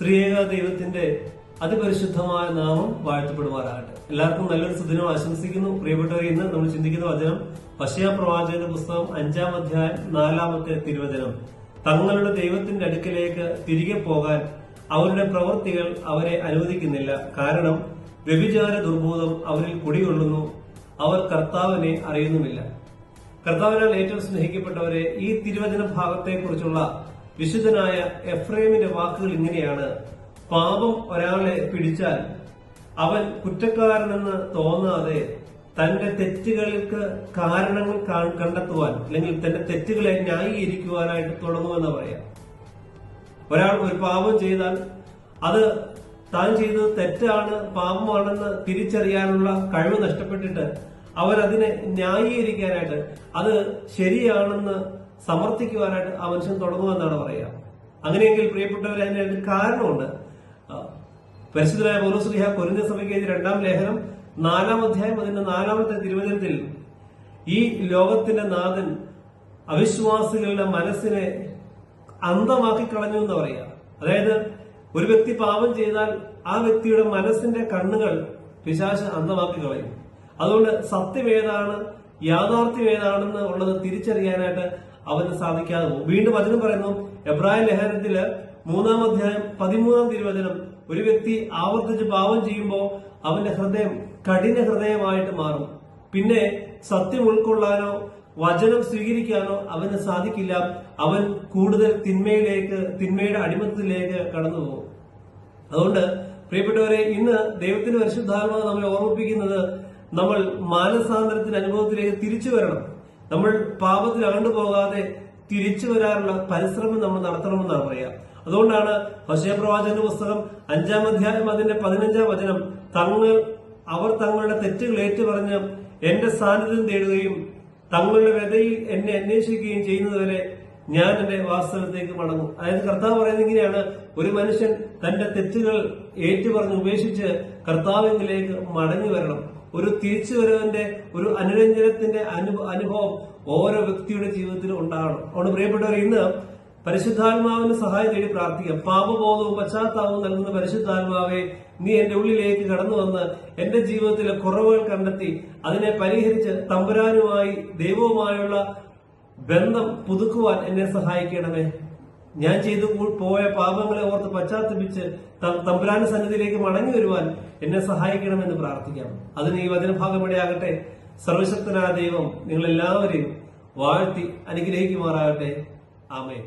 ത്രിയേക ദൈവത്തിന്റെ അതിപരിശുദ്ധമായ നാമം വാഴ്ത്തപ്പെടുമാറാകട്ടെ. എല്ലാവർക്കും നല്ലൊരു സുദിനം ആശംസിക്കുന്നു. പ്രിയപ്പെട്ടവരെ, ഇന്ന് നമ്മൾ ചിന്തിക്കുന്ന വചനം ഹോശേയ പ്രവാചകന്റെ പുസ്തകം 5-ാം അധ്യായം 4-ാമത്തെ തിരുവചനം. തങ്ങളുടെ ദൈവത്തിന്റെ അടുക്കലേക്ക് തിരികെ പോകാൻ അവരുടെ പ്രവൃത്തികൾ അവരെ അനുവദിക്കുന്നില്ല. കാരണം വ്യഭിചാര ദുർബോധം അവരിൽ കുടികൊള്ളുന്നു. അവർ കർത്താവിനെ അറിയുന്നുമില്ല. കർത്താവിനാൽ ഏറ്റവും സ്നേഹിക്കപ്പെട്ടവരെ, ഈ തിരുവചന ഭാഗത്തെക്കുറിച്ചുള്ള വിശുദ്ധനായ എഫ്രൈമിന്റെ വാക്കുകൾ ഇങ്ങനെയാണ്: പാപം ഒരാളെ പിടിച്ചാൽ അവൻ കുറ്റക്കാരനെന്ന് തോന്നാതെ തന്റെ തെറ്റുകൾക്ക് കാരണങ്ങൾ കണ്ടെത്തുവാൻ, അല്ലെങ്കിൽ തന്റെ തെറ്റുകളെ ന്യായീകരിക്കുവാനായിട്ട് തുടങ്ങുമെന്ന് പറയാം. ഒരാൾ ഒരു പാപം ചെയ്താൽ അത് താൻ ചെയ്തത് തെറ്റാണ്, പാപമാണെന്ന് തിരിച്ചറിയാനുള്ള കഴിവ് നഷ്ടപ്പെട്ടിട്ട് അവൻ അതിനെ ന്യായീകരിക്കാനായിട്ട്, അത് ശരിയാണെന്ന് സമർത്ഥിക്കുവാനായിട്ട് ആ മനുഷ്യൻ തുടങ്ങുമെന്നാണ് പറയുക. അങ്ങനെയെങ്കിൽ പ്രിയപ്പെട്ടവരെ, അതിന് കാരണമുണ്ട്. പരിശുദ്ധനായ പൗലോസ് കൊരിന്ത്യർ സഭയ്ക്ക് എഴുതിയ 2-ാം ലേഖനം 4-ാം അധ്യായം അതിന്റെ 4-ാമത്തെ തിരുവചനത്തിൽ ഈ ലോകത്തിന്റെ നാഥൻ അവിശ്വാസികളുടെ മനസ്സിനെ അന്ധമാക്കി കളഞ്ഞു എന്ന് പറയാം. അതായത് ഒരു വ്യക്തി പാപം ചെയ്താൽ ആ വ്യക്തിയുടെ മനസ്സിന്റെ കണ്ണുകൾ പിശാച് അന്ധമാക്കി കളയും. അതുകൊണ്ട് സത്യം ഏതാണ്, യാഥാർത്ഥ്യം ഏതാണെന്ന് ഉള്ളത് തിരിച്ചറിയാനായിട്ട് അവന് സാധിക്കാതെ പോകും. വീണ്ടും വചനം പറയുന്നു, എബ്രായ ലേഖനത്തില് 3-ാം അധ്യായം 13-ാം തിരുവചനം, ഒരു വ്യക്തി ആവർത്തിച്ച് പാപം ചെയ്യുമ്പോൾ അവന്റെ ഹൃദയം കഠിന ഹൃദയമായിട്ട് മാറും. പിന്നെ സത്യം ഉൾക്കൊള്ളാനോ വചനം സ്വീകരിക്കാനോ അവന് സാധിക്കില്ല. അവൻ കൂടുതൽ തിന്മയുടെ അടിമത്തത്തിലേക്ക് കടന്നു പോകും. അതുകൊണ്ട് പ്രിയപ്പെട്ടവരെ, ഇന്ന് ദൈവത്തിന്റെ പരിശുദ്ധാത്മാവ് നമ്മളെ ഓർമ്മിപ്പിക്കുന്നത്, നമ്മൾ മാനസാന്തരത്തിന്റെ അനുഭവത്തിലേക്ക് തിരിച്ചു വരണം. നമ്മൾ പാപത്തിൽ ആണ്ടുപോകാതെ തിരിച്ചു വരാനുള്ള പരിശ്രമം നമ്മൾ നടത്തണമെന്നാണ് പറയാ. അതുകൊണ്ടാണ് ഹോശേയ പ്രവാചകന്റെ പുസ്തകം 5-ാം അധ്യായം അതിന്റെ 15-ാം വചനം, അവർ തങ്ങളുടെ തെറ്റുകൾ ഏറ്റുപറഞ്ഞ് എന്റെ സാന്നിധ്യം തേടുകയും തങ്ങളുടെ വ്യതയിൽ എന്നെ അന്വേഷിക്കുകയും ചെയ്യുന്നതുവരെ ഞാൻ എന്റെ വാസ്തവത്തേക്ക് മടങ്ങും. അതായത് കർത്താവ് പറയുന്നത് ഇങ്ങനെയാണ്: ഒരു മനുഷ്യൻ തന്റെ തെറ്റുകൾ ഏറ്റുപറഞ്ഞ് ഉപേക്ഷിച്ച് കർത്താവിലേക്ക് മടങ്ങി വരണം. ഒരു തിരിച്ചുവരവിന്റെ, ഒരു അനുരഞ്ജനത്തിന്റെ അനുഭവം ഓരോ വ്യക്തിയുടെ ജീവിതത്തിലും ഉണ്ടാകണം. അതുകൊണ്ട് പ്രിയപ്പെട്ടവരെ, ഇന്ന് പരിശുദ്ധാത്മാവിന് സഹായം തേടി പ്രാർത്ഥിക്കാം. പാപബോധവും പശ്ചാത്താപവും നൽകുന്ന പരിശുദ്ധാത്മാവെ, നീ എന്റെ ഉള്ളിലേക്ക് കടന്നു വന്ന് എന്റെ ജീവിതത്തിലെ കുറവുകൾ കണ്ടെത്തി അതിനെ പരിഹരിച്ച് തമ്പുരാനുമായി, ദൈവവുമായുള്ള ബന്ധം പുതുക്കുവാൻ എന്നെ സഹായിക്കണമേ. ഞാൻ ചെയ്തു പോയ പാപങ്ങളെ ഓർത്ത് പശ്ചാത്തപിച്ച് തമ്പുരാന്റെ സന്നിധിയിലേക്ക് മടങ്ങി വരുവാൻ എന്നെ സഹായിക്കണമെന്ന് പ്രാർത്ഥിക്കാം. അതിന് ഈ വചനഭാഗം ഇടയാകട്ടെ. സർവശക്തനായ ദൈവം നിങ്ങളെല്ലാവരെയും വാഴ്ത്തി അനുഗ്രഹിക്കുമാറാകട്ടെ. ആമേൻ.